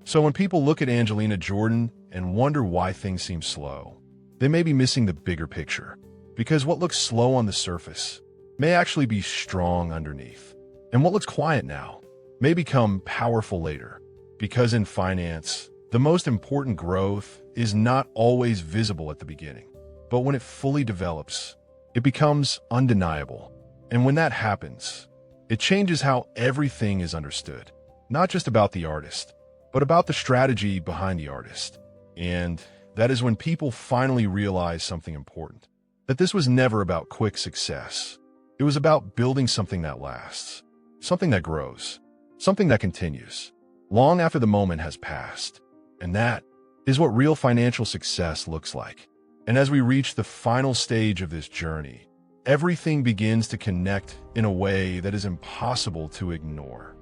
So when people look at Angelina Jordan and wonder why things seem slow, they may be missing the bigger picture, because what looks slow on the surface may actually be strong underneath. And what looks quiet now may become powerful later, because in finance, the most important growth is not always visible at the beginning, but when it fully develops, it becomes undeniable. And when that happens, it changes how everything is understood, not just about the artist, but about the strategy behind the artist. And that is when people finally realize something important, that this was never about quick success. It was about building something that lasts, something that grows, something that continues, long after the moment has passed. And that is what real financial success looks like. And as we reach the final stage of this journey, everything begins to connect in a way that is impossible to ignore.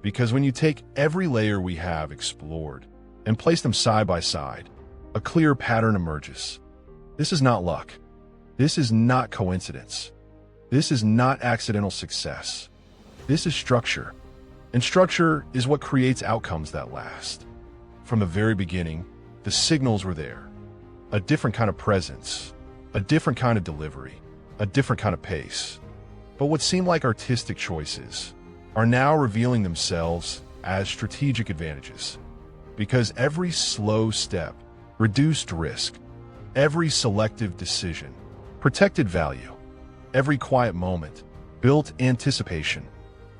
Because when you take every layer we have explored and place them side by side, a clear pattern emerges. This is not luck. This is not coincidence. This is not accidental success. This is structure. And structure is what creates outcomes that last. From the very beginning, the signals were there. A different kind of presence, a different kind of delivery, a different kind of pace. But what seemed like artistic choices are now revealing themselves as strategic advantages. Because every slow step reduced risk, every selective decision protected value, every quiet moment built anticipation.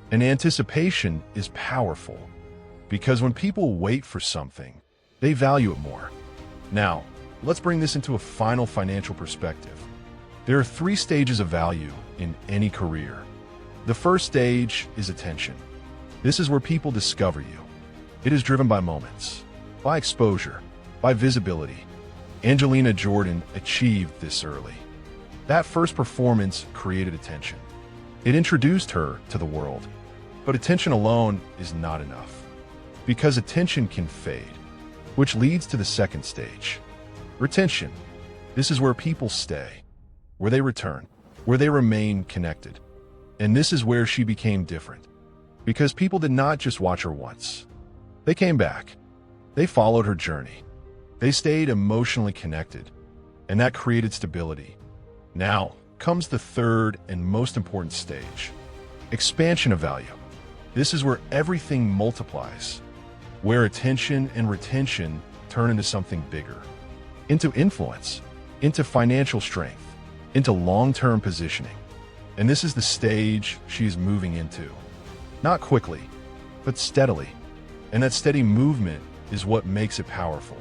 And anticipation is powerful, because when people wait for something, they value it more. Now, let's bring this into a final financial perspective. There are 3 stages of value in any career. The first stage is attention. This is where people discover you. It is driven by moments, by exposure, by visibility. Angelina Jordan achieved this early. That first performance created attention. It introduced her to the world. But attention alone is not enough, because attention can fade, which leads to the second stage. Retention. This is where people stay, where they return, where they remain connected. And this is where she became different, because people did not just watch her once. They came back. They followed her journey. They stayed emotionally connected, and that created stability. Now comes the third and most important stage, expansion of value. This is where everything multiplies, where attention and retention turn into something bigger, into influence, into financial strength, into long-term positioning. And this is the stage she is moving into. Not quickly, but steadily. And that steady movement is what makes it powerful.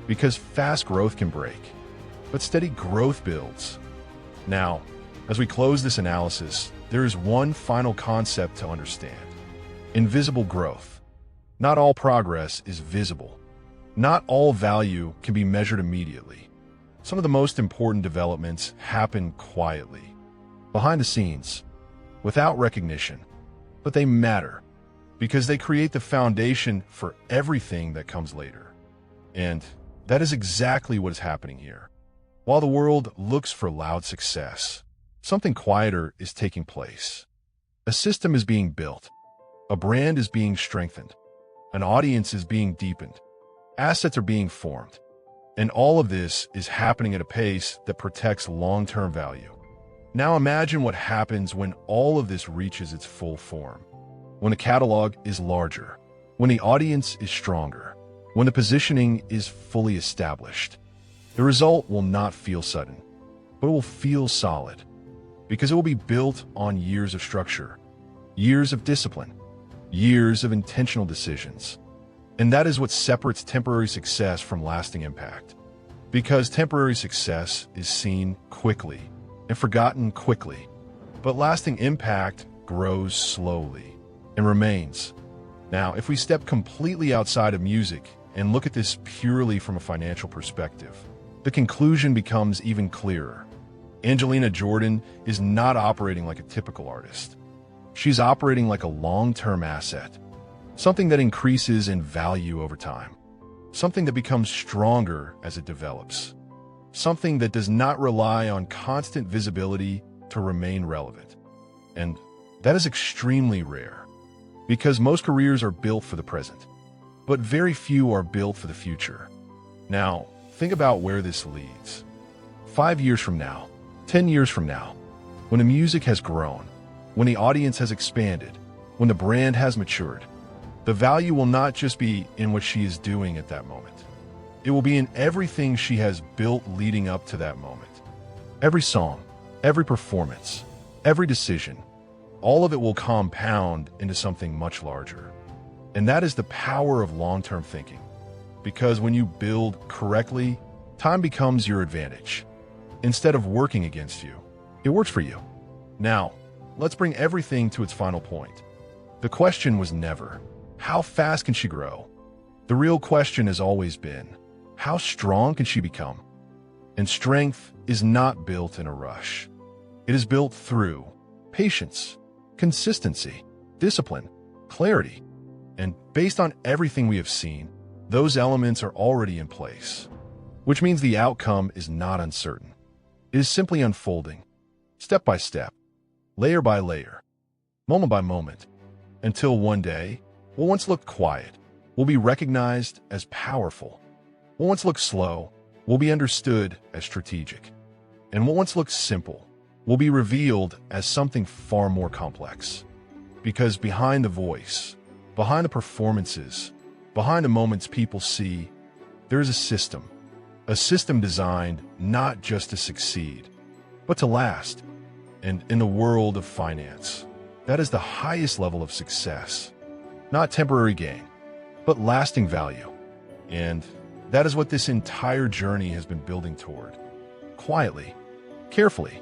Because fast growth can break, but steady growth builds. Now, as we close this analysis, there is one final concept to understand. Invisible growth. Not all progress is visible. Not all value can be measured immediately. Some of the most important developments happen quietly, behind the scenes, without recognition. But they matter, because they create the foundation for everything that comes later. And that is exactly what is happening here. While the world looks for loud success, something quieter is taking place. A system is being built. A brand is being strengthened. An audience is being deepened. Assets are being formed. And all of this is happening at a pace that protects long-term value. Now imagine what happens when all of this reaches its full form. When the catalog is larger, when the audience is stronger, when the positioning is fully established. The result will not feel sudden, but it will feel solid, because it will be built on years of structure, years of discipline, years of intentional decisions. And that is what separates temporary success from lasting impact. Because temporary success is seen quickly and forgotten quickly, but lasting impact grows slowly and remains. Now, if we step completely outside of music and look at this purely from a financial perspective, the conclusion becomes even clearer. Angelina Jordan is not operating like a typical artist. She's operating like a long-term asset, something that increases in value over time, something that becomes stronger as it develops, something that does not rely on constant visibility to remain relevant. And that is extremely rare, because most careers are built for the present. but very few are built for the future. Now, think about where this leads. 5 years from now, 10 years from now, when the music has grown, when the audience has expanded, when the brand has matured, the value will not just be in what she is doing at that moment. It will be in everything she has built leading up to that moment. Every song, every performance, every decision, all of it will compound into something much larger. And that is the power of long-term thinking. Because when you build correctly, time becomes your advantage. Instead of working against you, it works for you. Now, let's bring everything to its final point. The question was never, how fast can she grow? The real question has always been, how strong can she become? And strength is not built in a rush. It is built through patience, consistency, discipline, clarity. And based on everything we have seen, those elements are already in place, which means the outcome is not uncertain. It is simply unfolding, step by step, layer by layer, moment by moment, until one day, what once looked quiet will be recognized as powerful. What once looked slow will be understood as strategic. And what once looked simple will be revealed as something far more complex. Because behind the voice, behind the performances, behind the moments people see, there is a system designed not just to succeed, but to last. And in the world of finance, that is the highest level of success. Not temporary gain, but lasting value. And that is what this entire journey has been building toward. Quietly, carefully,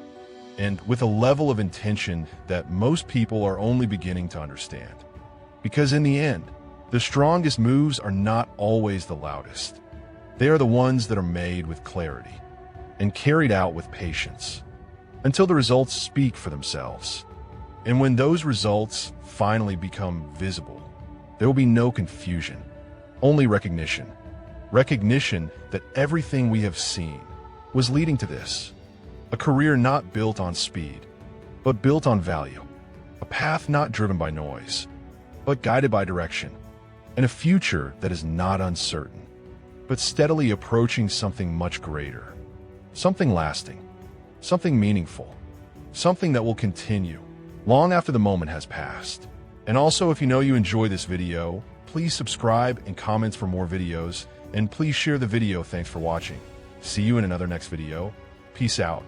and with a level of intention that most people are only beginning to understand. Because in the end, the strongest moves are not always the loudest. They are the ones that are made with clarity and carried out with patience until the results speak for themselves. And when those results finally become visible, there will be no confusion, only recognition. Recognition that everything we have seen was leading to this. A career not built on speed, but built on value. A path not driven by noise, but guided by direction. And a future that is not uncertain, but steadily approaching something much greater. Something lasting, something meaningful, something that will continue long after the moment has passed. And also, if you enjoy this video, please subscribe and comment for more videos, and please share the video. Thanks for watching. See you in another next video. Peace out.